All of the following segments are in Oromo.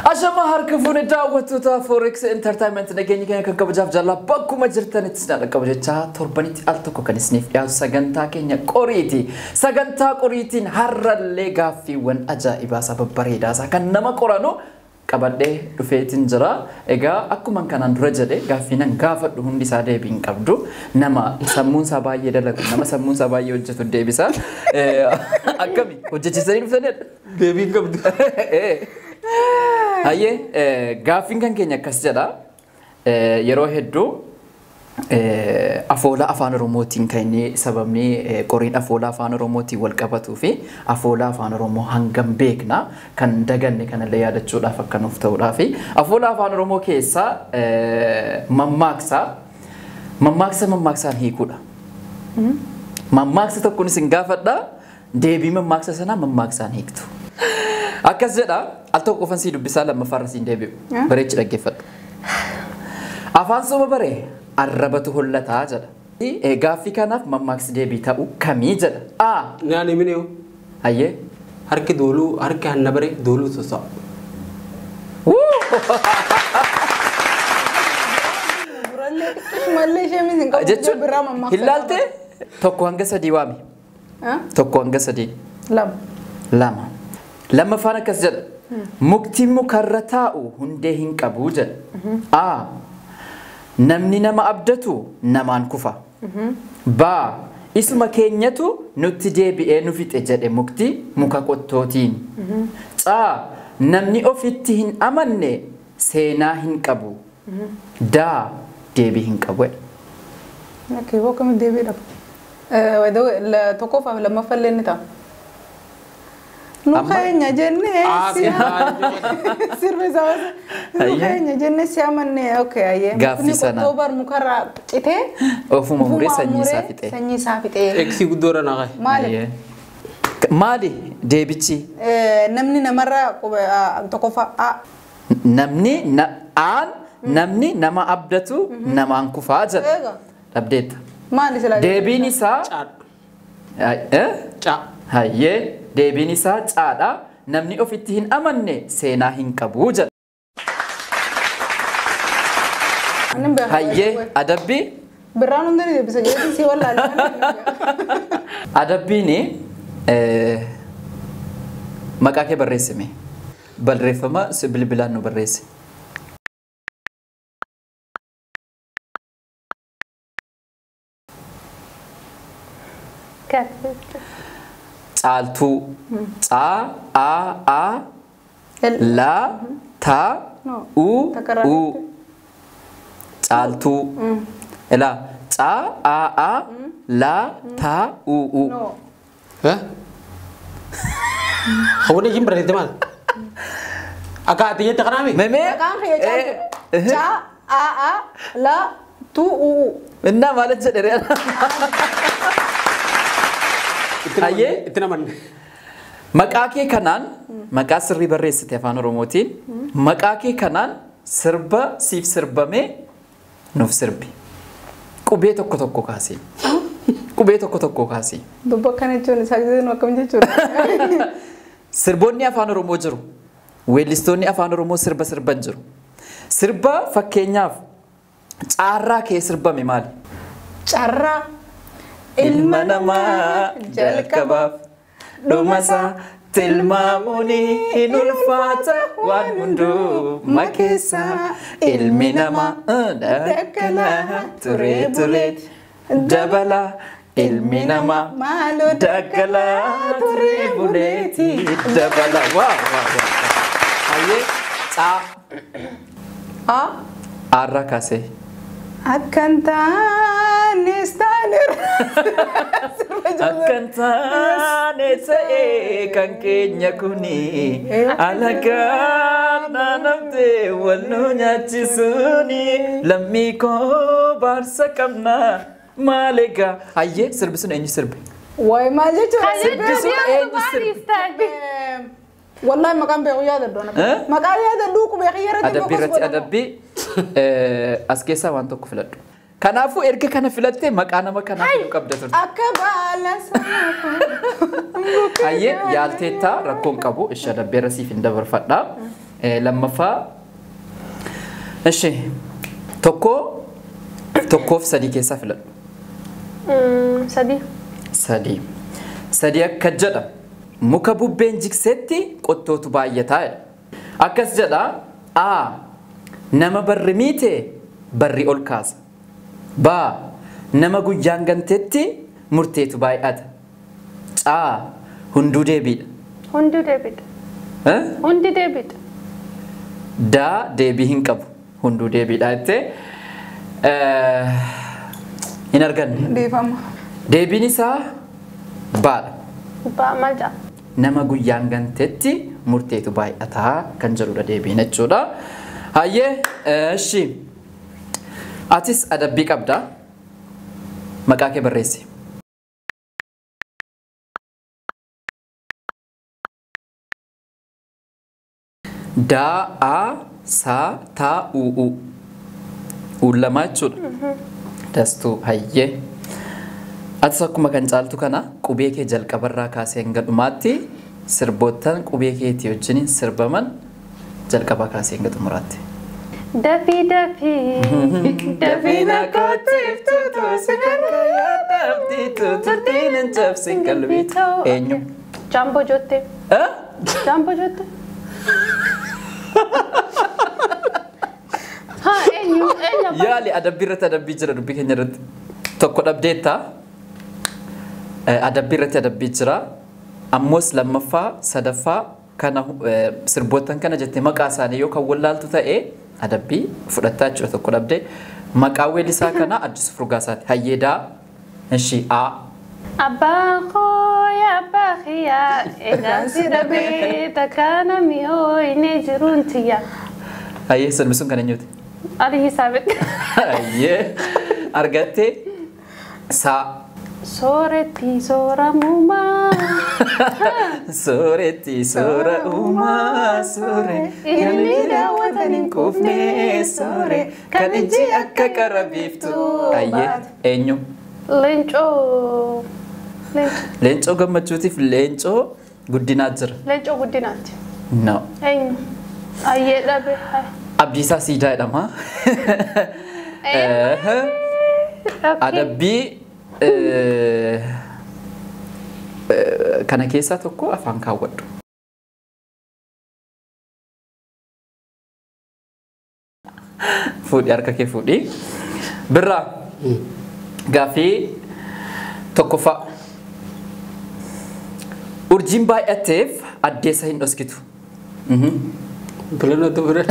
Ashama harkafuun daawwattoota Forex Entertainment nageenya keenya kan kabajaaf jaalala bakkuma jirtanitti sinadha kabajachaa torbanitti al tokko kan isiniif dhiyaatu sagantaa keenya qoriiti. Sagantaa qoriitiin har'allee gaaffiiwwan ajaa'ibaa babbareedaa kan nama qoranu qabadhee dhufeetiin jira. Egaa akkuma kanaan dura jedhe gaaffiinan gaafadhu hundi isaa deebiin qabdu nama sammuun isaa baay'ee dalagu nama sammuun isaa baay'ee hojjetu deebisa. Akkami hojjechiisanii dhuftanidha. Deebiin qabdu. Hayyee gaaffiin kan keenya akkas jedha yeroo hedduu afoola afaan oromootiin kan inni sababni qoriin afoola afaan oromootiin wal qabatuu fi afoola afaan oromoo hangam beekna kan daganne kanallee yaadachuudhaaf akka nuuf ta'uudhaaf afoola afaan oromoo keessaa mammaaksaan hiikuudha. Mammaaksa tokkoon isin gaafadha deebii mammaaksa sanaa mammaaksaan hiiktu. Akkas jedha al tokko qofan sii dubbisaa lammaffaa siin deebi'u bareechi dhaggeeffadhu. Afaan soma baree arrabatu hollataa jedha. Gaaffii kanaaf mammaaksi deebii ta'u kamii jedha. Nyaanni minee hayyee harki dooluu harki hanna baree dooluu soso'a. Jechuun hilaaltee tokko hanga sadii waami. Tokko hanga sadii. Lama. Lammaffaan akkas jedha. Muktiin mukarra taa'u hundee hin qabu jedha. Namni nama abdatu namaan kufa. Isuma keenyatu nutti deebi'ee nu fixe jedhe mukti muka qottootiin. Namni ofitti hin amanne seenaa hin qabu. Deebii hin qabu. Akkam deebii dhabu. Tokkoofaaf lammaffallee ni ta'a. Nukhaenya jenne sirbe zawasa nukhaenya jenne siamanne okay aye Gaaffii sana. Oktober mukarra cite Ofuma muree sanyii isaa fixe. Eksi guddoora naqay. Maali deebichi? Namni namarra tokkofa namni nama abdatu namaan kufaa jedha. Dhabdeetta. Maali sila deebiin isaa hayyee deebiin isaa caadha namni ofitti hin amanne seenaa hin qabu jedha. Hayyee adabbii biraan hundee deebisa jechuun si wallaalee. adabbiin maqaa kee barreessime barreeffama bilbilaan nu barreesse. Caaltuu la ta caaltuu ela la ta Hawwan ijin barreessite maal? Akka ati jette kanaami? Meme la tu inna maalat jedhe hayyee itti namanne. maqaa kee kanaan maqaa sirrii barreessite afaan oromootiin maqaa kee kanaan sirba siif sirbame nuuf sirbi qubee tokko tokko kaasee qubee tokko tokko kaasee dubba kana jechuun isaa gidduu akkam jechuudha. sirboonni afaan oromoo jiru weellistoonni afaan oromoo sirban jiru sirba fakkeenyaaf caarraa kee sirbame maali? Caarraa ilma namaa jalqabaaf dhumasaa tilmaamuun hin ulfaata waan hundumaa keessaa ilmi namaa daggalaa turee dabala ilmi namaa daggalaa turee buleeti dabala. Hayyee aarraa kaasee. Akkantaanis ta'ee kan keenya kuni alagaan naannamtee wal nu nyaachisuuni lammii koo baarsa qabna maal egaa. Hayyee sirbi sun eenyu sirbe? Wayi maal jechuudha? Sirbi sun eenyu sirbe? Wallahi maqaan beeku yaadadhu. Maqaan yaadadhu qubee xiyyaarratti adabbii irratti adabbii as keessaa waan tokko filadhu. Kanaafuu erga kana filattee maqaa nama kanaa nu qabda turte. Akka baala sana. Hayyee yaalteettaa rakkoon qabu ishee adabbii irra siif hin dabarfadhaa. لما فا الشيء توكو في سدي كيسا فلان سدي كجدا مكبو بنجيك ستي قطو تبايتاي أكس جدا نما برميته بري أولكاز با نما جو جانغان تتي مرتي تبايت هندو ديبيد هندو ديبيد دا ديبي هنكب هندو ديبيد أنت هنرجع ديبي نسا با مالجا nama guyyaan ganteetti murteetu baay'ataa kan jedhudha deebiin jechuudha. Hayyee shi atis adabbii qabda maqaa kee barreessi. Daa sa ta u ulama jechuudha. Dastuu hayyee. Atis akkuma kan caaltu kana qubee kee jalqabarraa kaasee hanga dhumaatti sirboottan qubee keetii wajjin sirbaman jalqaba kaasee hanga xumuraatti. Dafi na kootiif tuutuu si kakkayaa dhabdi tuutuutiin hin cabsin qalbii. Eenyu? Jambo jotte. Jambo jotte. Eenyu? Yaali adabbii irratti adabbii jira dubbii keenya irratti. Tokko dhabdeettaa. adabbii irratti adabbii jira ammoos lammaffaa sadaffaa kana sirboottan kana jettee maqaa isaanii yoo kan wallaaltu ta'e adabbii fudhattaa jechuudha tokko dhabdee maqaa weellisaa kana Addisuu Furgaasaati hayyeedaa ishii abbaan kooya abbaa kiyyaa eegaan si dhabee takkaana mi'oo inni jiruun tiyya. Hayyee sirbi sun kan eenyuuti? Alii Saabit. Hayyee argattee saa. Soretti sora muma Soretti sora uma sore Yalli daawwatan hin quufne sore Kan iji akka qarabiftu Hayyee eenyu? Leencoo gammachuutiif leencoo guddinaat jira. Leencoo guddinaati. No. Eenyu? Hayyee dhabe. Abdiisaa Siidaa jedhama. Adabbii kana keessaa tokko afaan kaawwadhu. Fuudhi harka kee fuudhi. Birraa gaaffii tokkoffaa. Urjiin baay'ateef addeessa hin dhoskitu. Biloonatu bira.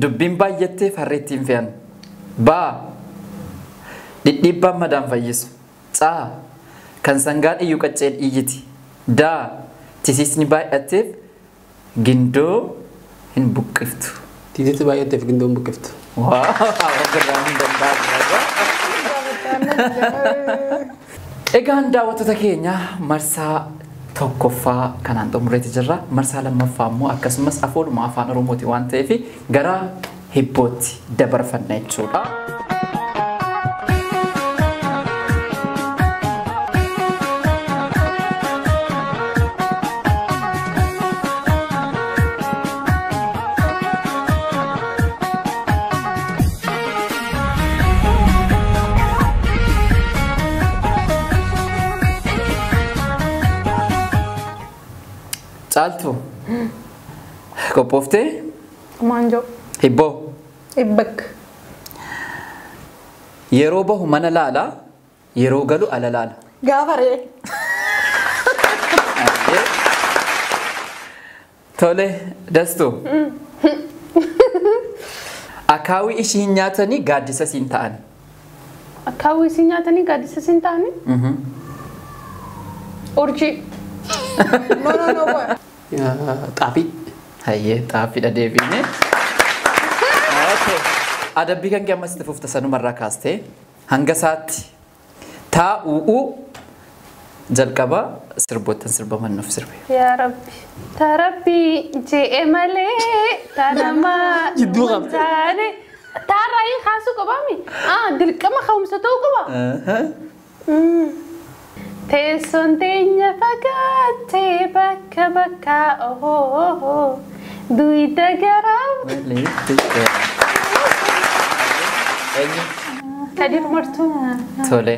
Dubbiin baay'ateef harreetti hin fe'an. Dhidhiibbaan madaan fayyisu. Kan sangaan iyyuu qacceen iyyiti. Tisiisni baay'ateef gindoo hin buqqiftu. Tisiisni baay'ateef gindoo hin buqqiftu. Egaan daawwattoota keenya marsaa tokkoffaa kanaan xumureeti jirra. Marsaa lammaffaa immoo akkasumas afooluma afaan Oromooti waan ta'eef gara hibbootti dabarfanna jechuudha. Caaltu qophooftee Maanjoo hibboo Hibbak yeroo bahu mana laala yeroo galu ala laala. Gaafaree Tole dastu akaawii ishii nyaatanii gaaddisa siin ta'an. Akaawii ishii nyaatanii gaaddisa siin ta'ani? Urjii. No. Xaafii. Hayyee xaafiidha deebiine. Adabbii kan kee ammas itti fufta sanumarraa kaastee hanga isaatti taa'uu jalqaba sirboottan sirbaman nuuf sirbe. Yaa Rabbi. Tarabbii je'e malee tanamaa nuun taane. Taarraayii kaasuu qabaami? Dirqama ka'umsa ta'uu qaba? Teessoon teenya fagaattee bakka bakkaa ohoo duyda garaa. Kadir martuu. Tole.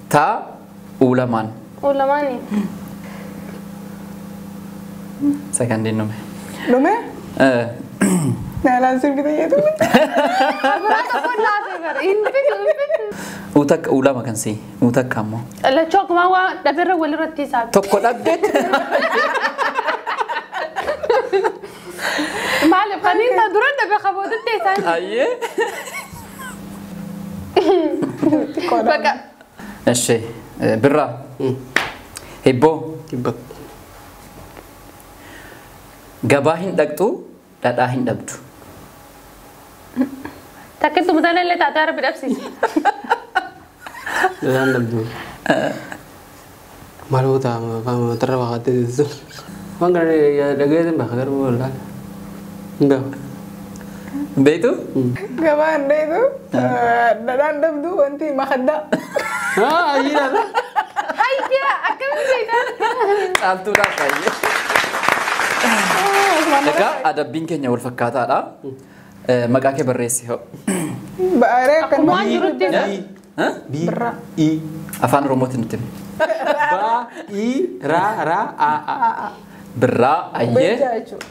Ta ulamaan. Ulamaani. Sakandin nume. Nume? Naalaan sirbi tayyatu. Utak ulama kan si. Utak kamu. Lachoo akkuma waa dhabirra walirratti isaa. Tokko dhabdeet. Maaliif kaniin taa dura dhabe qabootutti isaan. Ayyee. Bakka. Eshi birra. Hibboo. Hibba. Gabaa hin dhaqxu dhadhaa hin dhabdu. Takkittu mutaalee illee taataa rabbi dhabsiisa. Dadaan dhabdu. Maaloo ta'a tarra waaqattee teessu. Waan kana dhageessan bakka garuu wallaan. Hingaa. Beektu? Gabaan dheedu. Dhadhaan dhabdu wanti makaddaa. Ayyaana. Hayyaa akkamitti beekan? Caaltuudhaaf baay'ee. Egaa adabbiin keenya wal fakkaataadha. Maqaa kee barreessi hoo. Baaree kan Waan jirutti Birra. I. Afaan Oromootiin nutti himi. Ba. I. Ra. A. Birraa ayyee. beekaa jechuudha.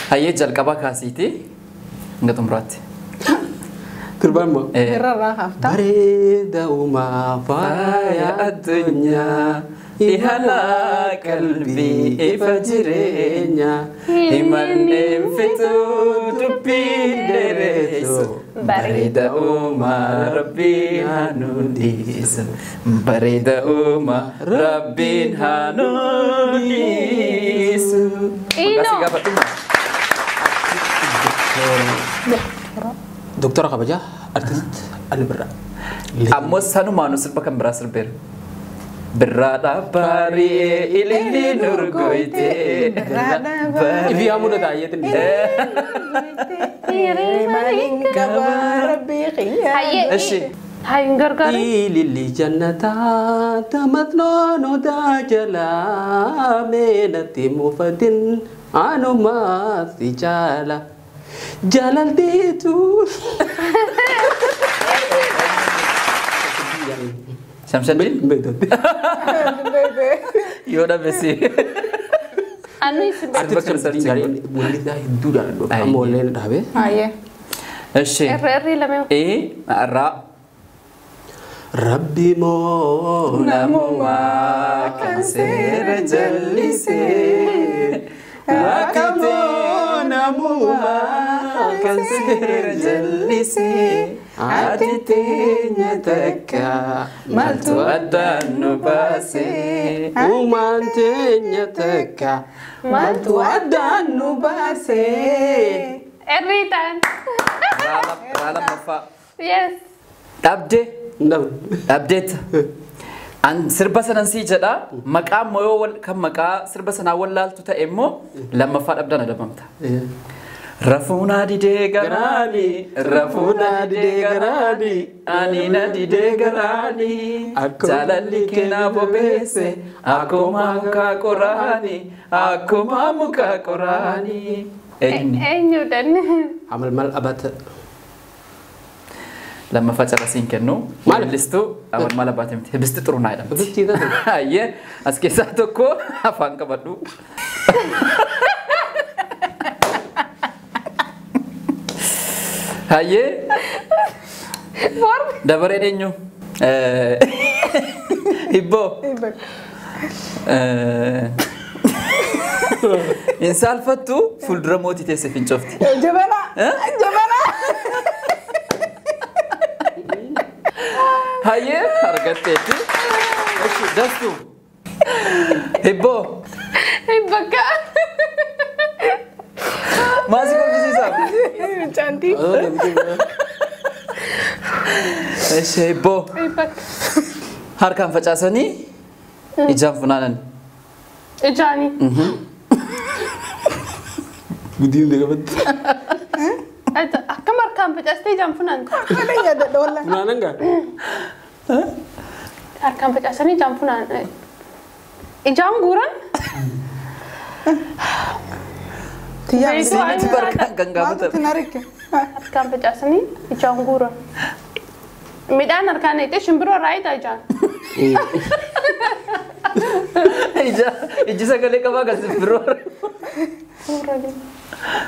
Hayyee jalqabaa kaasiiti. Hanga xumuraatti. Turbaan moo? Irrarraa haftaa. Bareeda uumaa faaya addunyaa. Ihala qalbii ifa jireenya. Himanneen fituu dubbiin dheeressu. Bareeda uumaa rabbiin haa nu dhiisu. Bareeda uumaa rabbiin haa nu dhiisu. Maqaa si gaafadhuma. Doktora kabajaa artist Ali Birraa. Ammoo sanumaanu sirba kan biraa sirbeera. Birraadhaa baari'ee ililli nurgoyte. Ifi yaa mudata ayyeetin. Maaliin qabaa rabbii xiyyaa. Eshi. Hayin gargaara. Ililli jannataa tamatnoon odaa jalaa meenatti mufatin anumaatti jaala. Jaalalteetu. Shamshaddin? Beektotti. Yoo dhabesi. Anu isin Artist wallisaa hedduudhaan amma walleen dhaabe. Hayyee. Eshi. irri lamee. Irraa. Rabbi moo Namumaa kan seera jallisee. Wakkamoo namumaa kan seera jallisee. Ati teenya takka maaltu addaan nu baasee. uumaan teenya takka maaltu addaan nu baasee. Irri ta'an. Raa lammaffaa. Yes. Dhabdee. Dhabdeetta. An sirba sanan sii jedha maqaa moo kan maqaa sirba sanaa wallaaltu ta'e immoo lammaffaa dhabdaan adabamta. Rafuuna didee garaani, rafuuna didee garaani, ani na didee garaani. Jaalalli keenaa bobeesse akkuma muka qoraani, akkuma muka qoraani. Eenyuudhaan. Amal abata. Lammaffaa carrasiin kennu. Maal? Listuu amal abaatee miti. Hibisti xuruu naa jedhamti. Hibisti taate. Hayyee as keessaa tokko afaan qabadhu. Hayyee dabareen eenyu? Hibboo. Hin saalfattu fuuldura mootii teessee fincofti. Jabanaa. Jabanaa. Hayyee argatteetti. Dastu. Hibboo. Bakka. Maasii kolfisiisaa. Cantii. Eshi hibboo. Bakka. Harkaan facaasanii ijaan funaanan. Ijaani. Gudiin deegabatti. Akkam harkaan facaastee ijaan funaanta. Mana yaada dholla. Funaanan gaa. Harkaan facaasanii ijaan funaan. Ijaan guuran? Siinitti barkaan kan gaafatan. Harkaan facaasanii ijaan guuran. Midhaan harkaan eegdee shimbiroo irraa eegaa ijaan. Iji sagalee qabaa kan shimbiroo.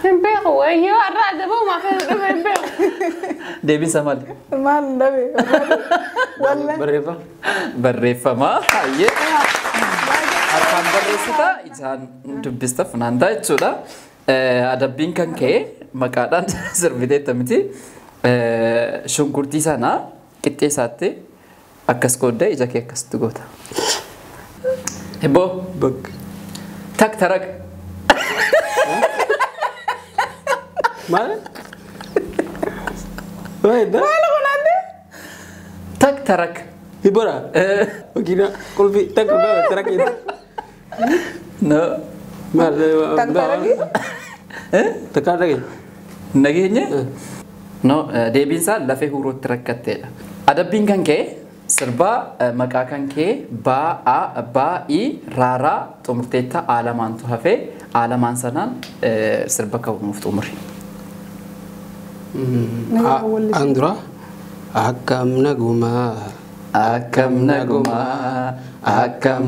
Hin beeku wayyoo har'aa daboo maaf dhabe hin beeku. Deebiinsa maali? Maal dhabe? Barreeffama. Barreeffama. Hayyee. Harkaan barreessita ijaan dubbista funaantaa jechuudha. Adabbiin kan ka'e maqaadhaan sirbiteetta miti. Shunkurtii sana qixxee isaatti akkas qooddee ija kee akkasitti goota. Hibboo. Bakka. Tak tarak. Maal? Waayda. Tak tarak. Hibora. Ogina kolfi tak ba tarak itu. No. Maal? Tak taraki? Tak lagi. Nageenya? No, deebiinsaa lafee huuruutti rakkatteedha. Adabbiin kan ka'e sirbaa maqaa kan ka'e baa'ii raaraa xumurteetta alamaantu hafee alamaan sanaan sirba kaa'umuuf xumuri. Andura akkam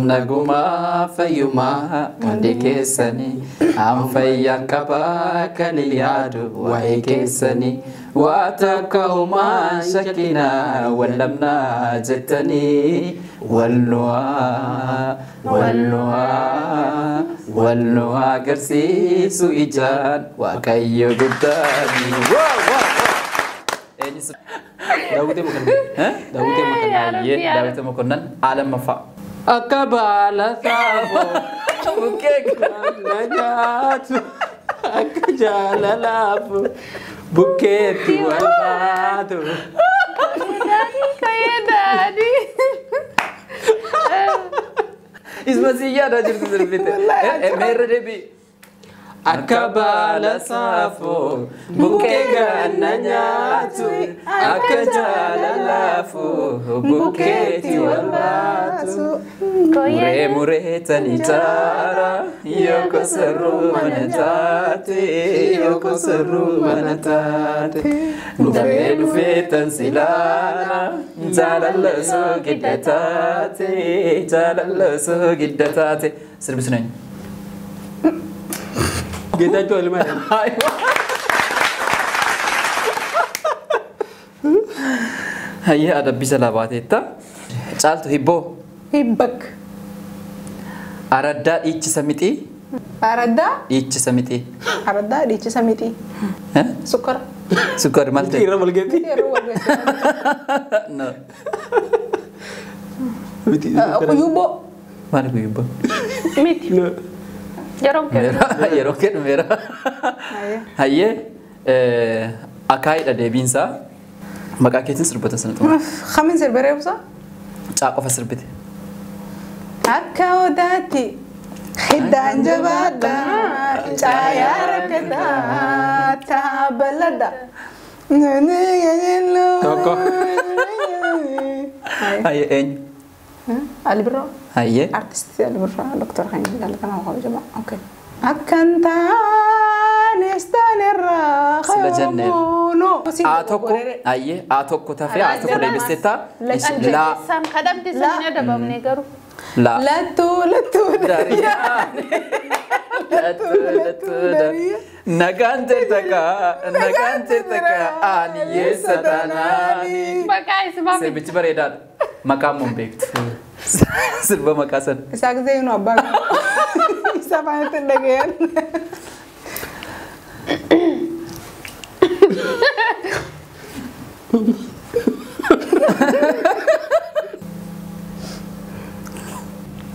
nagumaa fayyumaa kandi keessanii an fayyaan qabaa kan yaadu waa'ee keessanii waa takka humaa shakkinaa wallamnaa jettanii walnuwaa agarsiisu ijaan waaqayyo guddaanii. Daawwiti Mokonnan Alam Mafa. Akka baala saafoo bukkee kana nyaatu akka jaalalaafuu bukkeetti wal baatu. Daadi. Isma siyyaadhaa jirtu sirbite. Meerra deebii. Akka baala saafoo bukkee kana nyaatu akka jaalalaafuu bukkeetti wal baatu. Muree tani taara yoko sarruu mana taate yoko sarruu mana taate. Dhufee tan silaana jaalala soo gidda taate sirbisneen. Kita jual mana? Hayyee adabbii jalaa baateetta. Caaltu hibboo. Hibbak. Araddaa dhiichisa mixii. Araddaa? Dhiichisa mixii. Araddaa dhiichisa mixii. Sukkara. Sukkar maal ta'e? Irra malgeetti. Yeroo walgeessaa. No. Kuyubboo. Maali kuyyubboo? Miti. Yeroo kennu meera. Hayyee akaayidha deebiinsaa. Maqaa keetiin sirbata sana xumura. Kamiin sirbiree buusaa? Caaqofa sirbite. Akka odaatti hiddaan jabaadhaa caayaa rakkataa taaballadha. Tokko. Hayyee eenyu? Ali Birroo. Hayyee. Artistii Ali Birroo Dr. Khanyii Dalakanaa Waaqaa Jamaa. Okay. Akkan taanes taanerraa Sila jenneen. qabamuunoo. A tokko hayyee A tokko tafee A tokko deebisteetta. Laa. San kadhamti san ni adabamne garuu. Laa. Lattuu darii. Nagaan teertakaa aaniyee sadaanaani. Maqaa isimaa miti. Sirbichi bareedaadha. Maqaa immoo hin beektu. Sirba maqaa sana. Isaa gisee nu abbaa isaa faanatti dhagayan.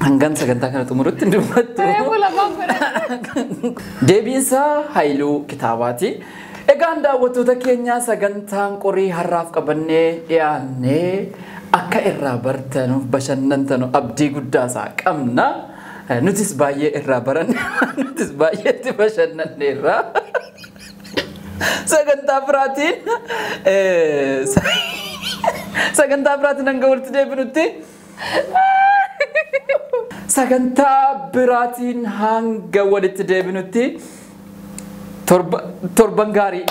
Hangam sagantaa kana xumurutti hin dubbattu. Reefu lamaan godhate. Deebiinsaa Haayiluu Kitaabaati. Egaan daawwattoota keenya sagantaan qorii har'aaf qabannee dhiyaannee akka irraa bartanuuf bashannantanu abdii guddaasaa qabna. Nutis baay'ee irraa baranne nutis baay'eetti bashannanneerra. Sagantaa biraatiin hanga walitti deebinutti سكنتا براتين هانغا ولت ديبنوتي توربنغاري